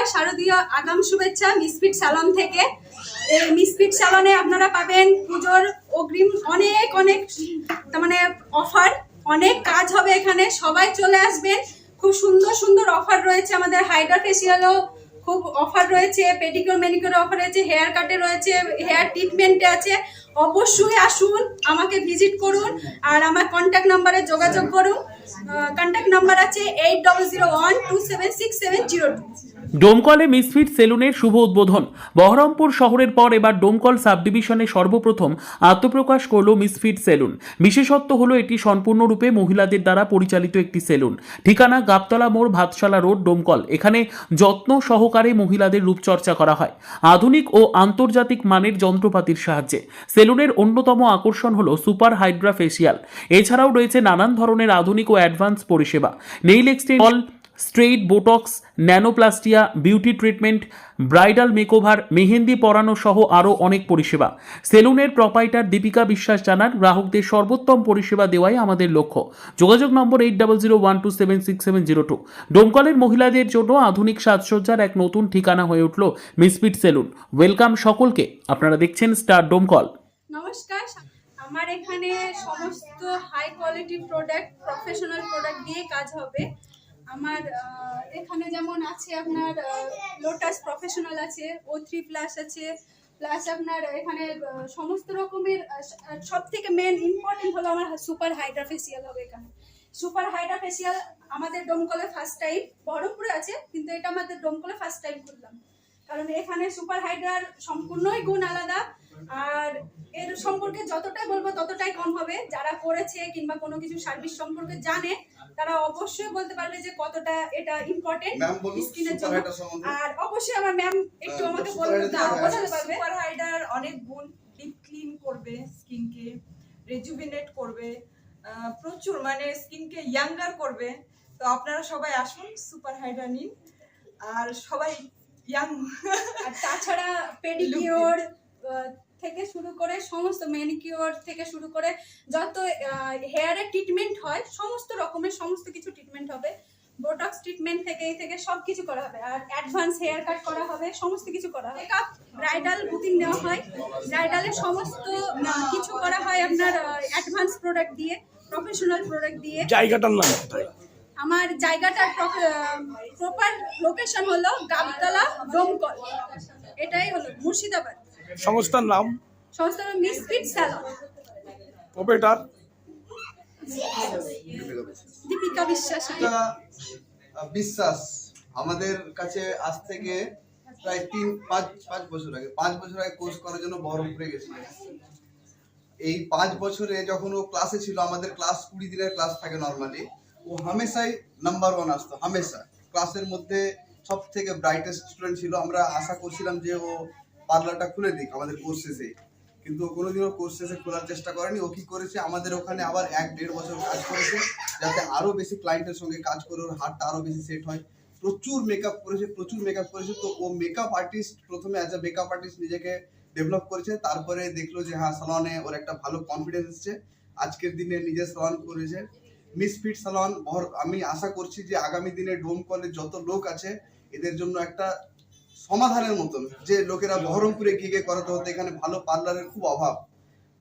নমস্কার, শারদীয় আগাম শুভেচ্ছা মিসফিট স্যালন থেকে। এই মিসফিট স্যালনে আপনারা পাবেন পুজোর অগ্রিম অনেক অনেক মানে অফার, অনেক কাজ হবে এখানে। সবাই চলে আসবেন, খুব সুন্দর সুন্দর অফার রয়েছে। আমাদের হাইড্রা ফেসিয়ালও খুব অফার রয়েছে, পেডিকিউর ম্যানিকিউর অফার রয়েছে, হেয়ার কাটে রয়েছে, হেয়ার ট্রিটমেন্টে আছে। অবশ্যই আসুন, আমাকে ভিজিট করুন আর আমার কন্ট্যাক্ট নাম্বারে যোগাযোগ করুন। কন্ট্যাক্ট নাম্বার আছে 8001276702। ডোমকলে মিসফিট সেলুনের শুভ উদ্বোধন। বহরমপুর শহরের পর এবার ডোমকল সাব ডিভিশনে সর্বপ্রথম আত্মপ্রকাশ করল মিসফিট সেলুন। বিশেষত্ব হলো এটি সম্পূর্ণরূপে মহিলাদের দ্বারা পরিচালিত একটি সেলুন। ঠিকানা গাবতলা মোড়, ভাতশালা রোড, ডোমকল। এখানে যত্ন সহকারে মহিলাদের রূপচর্চা করা হয় আধুনিক ও আন্তর্জাতিক মানের যন্ত্রপাতির সাহায্যে। সেলুনের অন্যতম আকর্ষণ হলো সুপার হাইড্রা ফেসিয়াল। এছাড়াও রয়েছে নানান ধরনের আধুনিক ও অ্যাডভান্স পরিষেবা, nail extension, straight, botox, nanoplastia, beauty treatment, bridal makeover, mehendi পরানো সহ আরও অনেক পরিষেবা। সেলুনের প্রোপাইটার দীপিকা বিশ্বাস জানান, গ্রাহকদের সর্বোত্তম পরিষেবা দেওয়াই আমাদের লক্ষ্য। যোগাযোগ নম্বর 8001276702। ডোমকলের মহিলাদের জন্য আধুনিক সাজসজ্জার এক নতুন ঠিকানা হয়ে উঠল মিসফিট সেলুন। ওয়েলকাম সকলকে। আপনারা দেখছেন স্টার ডোমকল। নমস্কার, আমার এখানে সমস্ত high quality product, professional product দিয়ে কাজ হবে। আমার এখানে যেমন আছে আপনার লোটাস প্রফেশনাল আছে, O3+ আছে, প্লাস আপনার এখানে সমস্ত রকমের সব থেকে মেন ইম্পর্টেন্ট হলো আমার সুপার হাইড্রা ফেসিয়াল হবে। এখানে সুপার হাইড্রা ফেসিয়াল আমাদের ডোমকলে ফার্স্ট টাইম, বহরমপুরে আছে কিন্তু এটা আমাদের ডোমকলে ফার্স্ট টাইম করলাম, কারণ এখানে সুপার হাইড্রার সম্পূর্ণই গুণ আলাদা। আর এর সম্পর্কে যতটাই বলবো ততটাই কম হবে। যারা করেছে কিংবা কোনো কিছু সার্ভিস সম্পর্কে জানে তারা অবশ্যই বলতে পারবে যে কতটা এটা ইম্পর্টেন্ট স্কিনের জন্য। আর অবশ্যই আমার ম্যাম একটু আমাকে বোঝাতে পারবে। সুপার হাইড্রার অনেক গুণ, ডিপ ক্লিন করবে, স্কিনকে রেজুভিনেট করবে, প্রচুর মানে স্কিনকে ইয়াঙ্গার করবে। তো আপনারা সবাই আসুন, সুপার হাইড্রা নিন আর সবাই ইয়াং। আর তাছাড়া পেডিকিউর থেকে শুরু করে সমস্ত ম্যানিকিউর থেকে শুরু করে যত হেয়ারের ট্রিটমেন্ট হয় সমস্ত রকমের সমস্ত কিছু ট্রিটমেন্ট হবে। বোটক্স ট্রিটমেন্ট থেকে সব কিছু করা হবে। আর অ্যাডভান্স হেয়ার কাট করা হবে, সমস্ত কিছু করা হবে। মেকআপ, ব্রাইডাল বুকিং নেওয়া হয়, ব্রাইডালের সমস্ত কিছু করা হয় আপনার অ্যাডভান্স প্রোডাক্ট দিয়ে, প্রফেশনাল প্রোডাক্ট দিয়ে। জায়গাটার নাম কোথায়? আমার জায়গাটার প্রপার লোকেশন হলো গাবতলা, ডোমকল। এটাই হলো মুর্শিদাবাদ। সংস্থার নাম? সংস্থার মিসফিট স্যালন। প্রোপাইটার দীপিকা বিশ্বাস। বিশ্বাস আমাদের কাছে আজ থেকে প্রায় 5 বছর আগে কোর্স করার জন্য বহরমপুরে গেছিল। এই 5 বছরে যখন ও ক্লাসে ছিল, আমাদের ক্লাস 20 দিনের ক্লাস থাকে নর্মালি, ও হামেশাই নাম্বার 1 আসতো, হামেশা ক্লাসের মধ্যে সব থেকে ব্রাইটেস্ট স্টুডেন্ট ছিল। আমরা আশা করছিলাম যে ও পার্লারটা খুলে দিক আমাদের কোর্স শেষে, কিন্তু ও কোনোদিনও কোর্স শেষে খোলার চেষ্টা করেনি। ও কি করেছে, আমাদের ওখানে আবার 1-1.5 বছর কাজ করেছে, যাতে আরো বেশি ক্লায়েন্টের সঙ্গে কাজ করে ওর হাতটা আরো বেশি সেট হয়। প্রচুর মেকআপ করেছে। তো ও মেকআপ আর্টিস্ট, প্রথমে অ্যাজ এ মেকআপ আর্টিস্ট নিজেকে ডেভেলপ করেছে, তারপরে দেখলো যে হ্যাঁ সালনে ওর একটা ভালো কনফিডেন্স এসছে, আজকের দিনে নিজের সালন করেছে মিসফিট সালন। আমি আশা করছি যে আগামী দিনে ডোমকলে যত লোক আছে এদের জন্য একটা সমাধানের মতন, যে লোকেরা বহরমপুরে গিয়ে করাতে হতো, এখানে ভালো পার্লারের খুব অভাব।